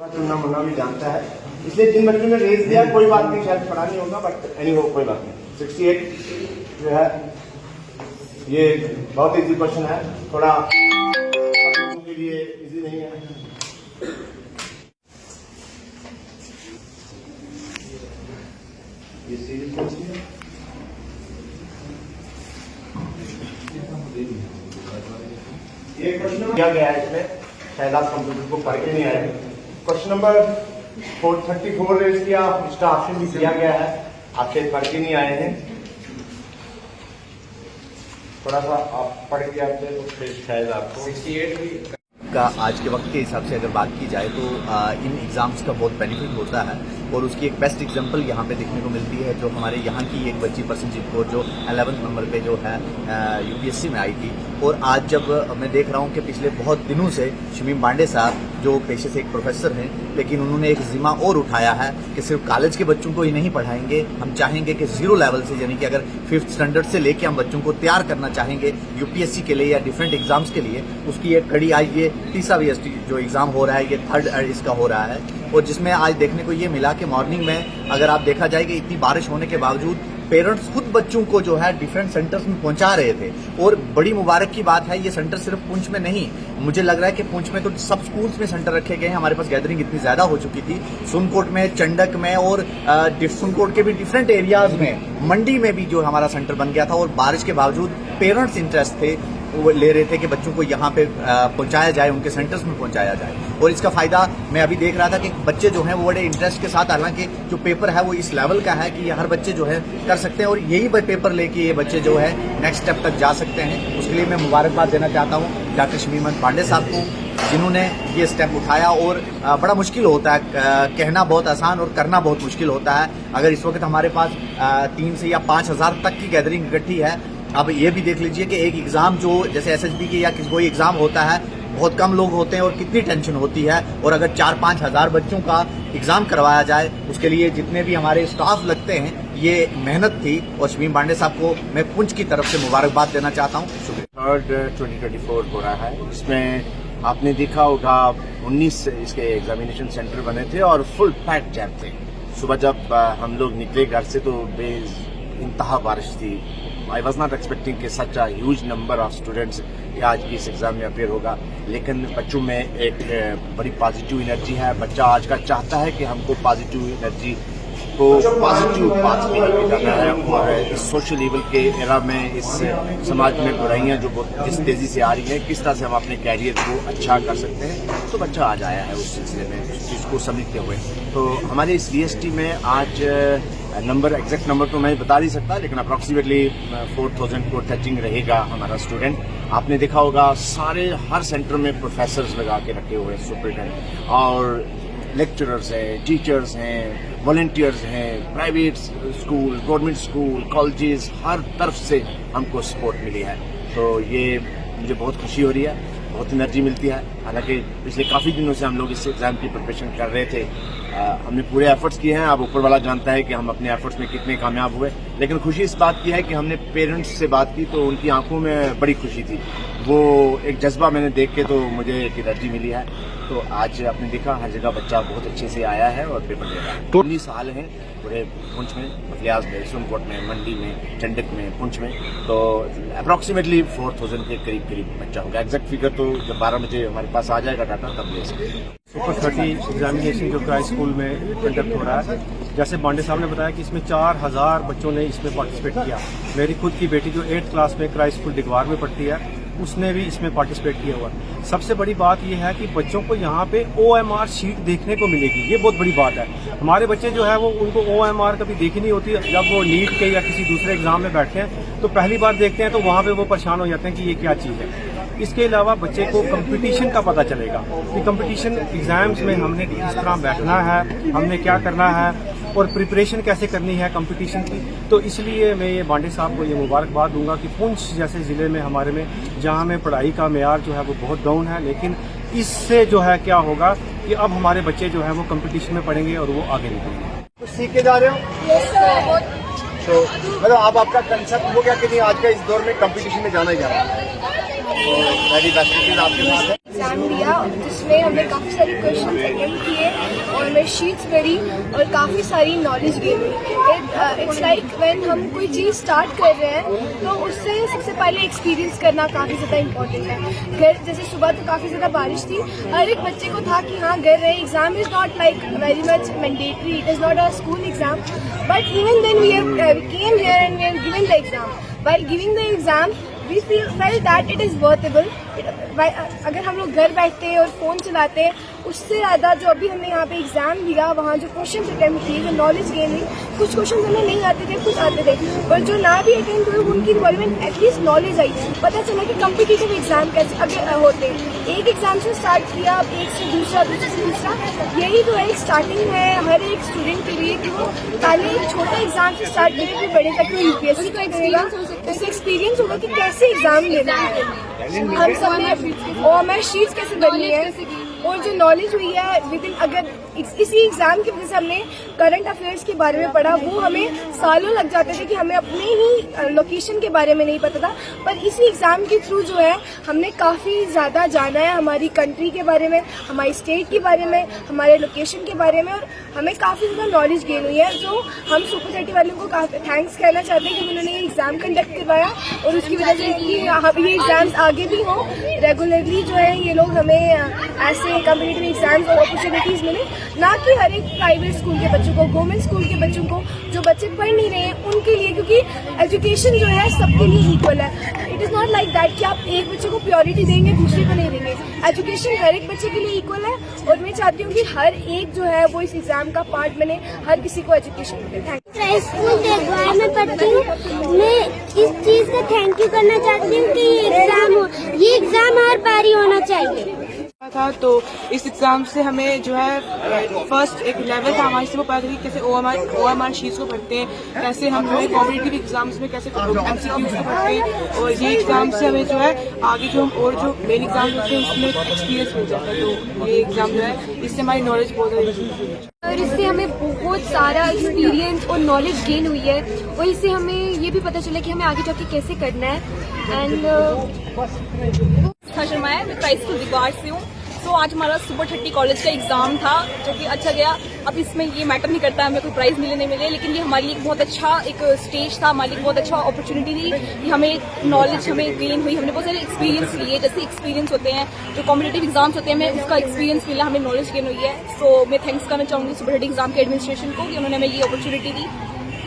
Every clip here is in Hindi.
चुनना मुन्ना भी जानता है, इसलिए जिन बच्चों ने रेज दिया कोई बात नहीं, शायद पढ़ा नहीं होगा, बट एनी हो कोई बात नहीं। 68 जो है ये बहुत इजी क्वेश्चन है, थोड़ा लोगों के लिए इजी नहीं है। ये सीरीज क्वेश्चन है, ये क्वेश्चन दिया गया है इसमें, शायद आप कंप्यूटर को पढ़ के नहीं आए। क्वेश्चन नंबर 434 रेज किया, उसका ऑप्शन भी दिया गया है, आप शायद पढ़ के नहीं आए हैं, थोड़ा सा आप पढ़ के आते तो फिर शायद आपको 68 का आज के वक्त के हिसाब से अगर बात की जाए तो इन एग्ज़ाम्स का बहुत बेनिफिट होता है। और उसकी एक बेस्ट एग्जांपल यहाँ पे देखने को मिलती है, जो हमारे यहाँ की एक बच्ची परसेंटेज स्कोर जो 11th नंबर पे जो है यूपीएससी में आई थी। और आज जब मैं देख रहा हूँ कि पिछले बहुत दिनों से शमीम पांडे साहब जो पेशे से एक प्रोफेसर हैं, लेकिन उन्होंने एक जिम्मा और उठाया है कि सिर्फ कॉलेज के बच्चों को ही नहीं पढ़ाएंगे, हम चाहेंगे कि जीरो लेवल से, यानी कि अगर 5th स्टैंडर्ड से लेके हम बच्चों को तैयार करना चाहेंगे यूपीएससी के लिए या डिफरेंट एग्जाम्स के लिए, उसकी एक कड़ी आज ये तीसरा VST जो एग्जाम हो रहा है, ये 3rd इसका हो रहा है। और जिसमें आज देखने को ये मिला कि मॉर्निंग में अगर आप देखा जाए कि इतनी बारिश होने के बावजूद पेरेंट्स खुद बच्चों को जो है डिफरेंट सेंटर्स में पहुंचा रहे थे। और बड़ी मुबारक की बात है, ये सेंटर सिर्फ पुंछ में नहीं, मुझे लग रहा है कि पुंछ में तो सब स्कूल्स में सेंटर रखे गए हैं। हमारे पास गैदरिंग इतनी ज्यादा हो चुकी थी, सुनकोट में, चंडक में और सुनकोट के भी डिफरेंट एरियाज में, मंडी में भी जो हमारा सेंटर बन गया था। और बारिश के बावजूद पेरेंट्स इंटरेस्ट थे, वो ले रहे थे कि बच्चों को यहाँ पे पहुंचाया जाए, उनके सेंटर्स में पहुंचाया जाए। और इसका फायदा मैं अभी देख रहा था कि बच्चे जो हैं वो बड़े इंटरेस्ट के साथ, हालांकि जो पेपर है वो इस लेवल का है कि ये हर बच्चे जो है कर सकते हैं और यही पेपर लेके ये बच्चे जो है नेक्स्ट स्टेप तक जा सकते हैं। उसके लिए मैं मुबारकबाद देना चाहता हूँ डॉक्टर शमीम पांडे साहब को, जिन्होंने ये स्टेप उठाया। और बड़ा मुश्किल होता है, कहना बहुत आसान और करना बहुत मुश्किल होता है। अगर इस वक्त हमारे पास 3 से या 5 हज़ार तक की गैदरिंग इकट्ठी है, अब ये भी देख लीजिए कि एक एग्जाम जो जैसे SSB के या कोई एग्जाम होता है, बहुत कम लोग होते हैं और कितनी टेंशन होती है। और अगर 4-5 हज़ार बच्चों का एग्जाम करवाया जाए, उसके लिए जितने भी हमारे स्टाफ लगते हैं, ये मेहनत थी। और शमीम पांडे साहब को मैं पुंछ की तरफ से मुबारकबाद देना चाहता हूँ। शुक्रिया। 3rd 2024 हो रहा है, इसमें आपने देखा होगा 19 इसके एग्जामिनेशन सेंटर बने थे और फुल पैक जैम थे। सुबह जब हम लोग निकले घर से तो इंतहा बारिश थी। I was not expecting कि such a huge number of students आज की इस एग्जाम में अपेयर होगा, लेकिन बच्चों में एक बड़ी पॉजिटिव एनर्जी है। बच्चा आज का चाहता है कि हमको पॉजिटिव एनर्जी को पॉजिटिव पाथ में लेके जाना है। और इस सोशल लेवल के एरा में, इस समाज में बुराइयां जो जिस तेजी से आ रही हैं, किस तरह से हम अपने कैरियर को अच्छा कर सकते हैं, तो बच्चा आज आया है उस सिलसिले में, उस चीज़ को समझते हुए। तो हमारे इस VST में आज नंबर, एग्जैक्ट नंबर तो मैं बता नहीं सकता, लेकिन अप्रॉक्सीमेटली 4000 को टचिंग रहेगा हमारा स्टूडेंट। आपने देखा होगा हर सेंटर में प्रोफेसर्स लगा के रखे हुए हैं, सुपरिटेंडेंट और लेक्चरर्स हैं, टीचर्स हैं, वॉलंटियर्स हैं, private school, government school, colleges, हर तरफ से हमको सपोर्ट मिली है। तो ये मुझे बहुत खुशी हो रही है, बहुत एनर्जी मिलती है। हालांकि पिछले काफ़ी दिनों से हम लोग इस एग्ज़ाम की प्रिपरेशन कर रहे थे, हमने पूरे एफर्ट्स किए हैं। अब ऊपर वाला जानता है कि हम अपने एफर्ट्स में कितने कामयाब हुए। लेकिन खुशी इस बात की है कि हमने पेरेंट्स से बात की तो उनकी आंखों में बड़ी खुशी थी, वो एक जज्बा मैंने देख के तो मुझे एक एनर्जी मिली है। तो आज आपने देखा हर जगह बच्चा बहुत अच्छे से आया है और पेपर दे रहा है। 19 साल हैं पूरे पुंछ में, मफलियाज में, सुनकोट में, मंडी में, चंडक में, पुंछ में। तो अप्रॉक्सीमेटली 4000 के करीब बच्चा होगा। एग्जैक्ट फिगर तो जब 12 बजे हमारे पास आ जाएगा डाटा तब ले सकते हैं। सुपर 30 एग्जामिनेशन जो क्राइस्ट स्कूल में कंडक्ट हो रहा है, जैसे पांडे साहब ने बताया कि इसमें 4000 बच्चों ने इसमें पार्टिसिपेट किया। मेरी खुद की बेटी जो 8th क्लास में क्राइस्ट स्कूल डिगवार में पढ़ती है, उसने भी इसमें पार्टिसिपेट किया हुआ। सबसे बड़ी बात यह है कि बच्चों को यहाँ पे OMR शीट देखने को मिलेगी, ये बहुत बड़ी बात है। हमारे बच्चे जो है वो उनको OMR कभी देखी नहीं होती। जब वो नीट के या किसी दूसरे एग्जाम में बैठते हैं तो पहली बार देखते हैं तो वहाँ पे वो परेशान हो जाते हैं कि ये क्या चीज़ है। इसके अलावा बच्चे को कंपटीशन का पता चलेगा कि कंपटीशन एग्जाम्स में हमने किस तरह बैठना है, हमने क्या करना है और प्रिपरेशन कैसे करनी है कंपटीशन की। तो इसलिए मैं ये पांडे साहब को ये मुबारकबाद दूंगा कि पुंछ जैसे ज़िले में हमारे में, जहाँ में पढ़ाई का मेयार जो है वो बहुत डाउन है, लेकिन इससे जो है क्या होगा कि अब हमारे बच्चे जो है वो कंपटीशन में पढ़ेंगे और वो आगे निकलेंगे। कुछ सीख के जा रहे हो? तो मतलब अब आपका कंसेप्ट हो गया कि नहीं, आज का इस दौर में कंपटीशन में जाना ही जाना है। तो मेरी बेस्ट आपके साथ है। एग्जाम दिया जिसमें हमने काफ़ी सारे क्वेश्चन अटेम्प्ट किए और मैं शीट्स पढ़ी और काफ़ी सारी नॉलेज गेन हुई। इट्स लाइक व्हेन हम कोई चीज़ स्टार्ट कर रहे हैं तो उससे सबसे पहले एक्सपीरियंस करना काफ़ी ज़्यादा इंपॉर्टेंट है। घर जैसे सुबह तो काफ़ी ज़्यादा बारिश थी, हर एक बच्चे को था कि हाँ घर रहे, exam is not like very much mandatory, it is not a school exam, but even then we came here and we have given the exam. While giving the exam, we felt that it is worthable. अगर हम लोग घर बैठते और फ़ोन चलाते उससे ज़्यादा जो अभी हमने यहाँ पे एग्जाम दिया वहाँ जो क्वेश्चन अटेम्प्ट किए, जो नॉलेज गेन हुई, कुछ क्वेश्चन हमें नहीं आते थे, कुछ आते थे, पर जो ना भी अटेम्प्ट हुए उनकी रिक्वायरमेंट एटलीस्ट नॉलेज आई, पता चला कि कम्पिटिटिव एग्जाम कैसे अगर होते हैं। एक एग्जाम से स्टार्ट किया, अब एक से दूसरा, दूसरे से तीसरा, यही तो एक स्टार्टिंग है हर एक स्टूडेंट के लिए कि वो पहले एक छोटे एग्जाम से स्टार्ट करें फिर बड़े तक यूपीएससी का करेगा, उससे एक्सपीरियंस होगा कि कैसे एग्जाम लेना है। हम सब ने OMR शीट्स कैसे बननी है और जो नॉलेज हुई है विद इन, अगर इसी एग्जाम की वजह से हमने करंट अफेयर्स के बारे में पढ़ा, वो हमें सालों लग जाते थे कि हमें अपने ही लोकेशन के बारे में नहीं पता था, पर इसी एग्जाम के थ्रू जो है हमने काफ़ी ज़्यादा जाना है हमारी कंट्री के बारे में, हमारी स्टेट के बारे में, हमारे लोकेशन के बारे में, और हमें काफ़ी ज़्यादा नॉलेज गेन हुई है। जो हम सुपर 30 वालों को काफ़ी थैंक्स कहना चाहते हैं कि उन्होंने ये एग्ज़ाम कंडक्ट करवाया और उसकी वजह से कि ये एग्ज़ाम्स आगे भी हों, रेगुलरली जो है ये लोग हमें ऐसे कम्पिटिटिव एग्जाम्स और अपॉर्चुनिटीज़ मिले, ना कि हर एक प्राइवेट स्कूल के बच्चों को, गवर्नमेंट स्कूल के बच्चों को जो बच्चे पढ़ नहीं रहे हैं उनके लिए, क्योंकि एजुकेशन जो है सबके लिए इक्वल है। It is not like that कि आप एक बच्चे को प्रायोरिटी देंगे दूसरे को नहीं देंगे, एजुकेशन हर एक बच्चे के लिए इक्वल है और मैं चाहती हूँ कि हर एक जो है वो इस एग्जाम का पार्ट बने, हर किसी को एजुकेशन मिले। Thank you. स्कूल देखभाल में पढ़ती हूँ, मैं इस चीज़ का थैंक यू करना चाहती हूँ कि ये एग्जाम हर बारी होना चाहिए था। तो इस एग्जाम से हमें जो है फर्स्ट एक लेवल था हमारे से वो पता चली कैसे OMR शीट्स को पढ़ते हैं, कैसे हम जो है कॉम्पिटिटिव एग्जाम्स में कैसे MCQs को पढ़ते हैं, और ये एग्जाम से हमें जो है आगे जो हम और जो मेन एग्जाम होते हैं उसमें एक्सपीरियंस मिल जाता है। तो ये एग्जाम जो है इससे हमारी नॉलेज बहुत ज़्यादा, और इससे हमें बहुत सारा एक्सपीरियंस और नॉलेज गेन हुई है और इससे हमें ये भी पता चला कि हमें आगे जाके कैसे करना है। एंड शर्मा है, मैं क्राइस्ट स्कूल दिगवार से हूँ। तो आज हमारा सुपर 30 कॉलेज का एग्जाम था जो कि अच्छा गया। अब इसमें ये मैटर नहीं करता हमें कोई प्राइज मिले नहीं मिले, लेकिन ये हमारे लिए एक बहुत अच्छा एक स्टेज था, हमारे लिए बहुत अच्छा अपॉर्चुनिटी थी कि हमें नॉलेज हमें गेन हुई, हमने बहुत सारे एक्सपीरियंस लिए, जैसे एक्सपीरियंस होते हैं जो कॉम्पिटिटिव एग्जाम्स होते हैं, हमें उसका एक्सपीरियंस मिला, हमें नॉलेज गेन हुई है। सो मैं थैंक्स करना चाहूँगी सुपर 30 एग्जाम के एडमिनिस्ट्रेशन को कि उन्होंने हमें ये अपॉर्चुनिटी दी।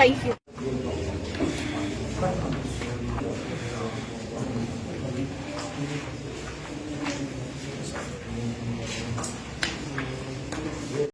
Thank you.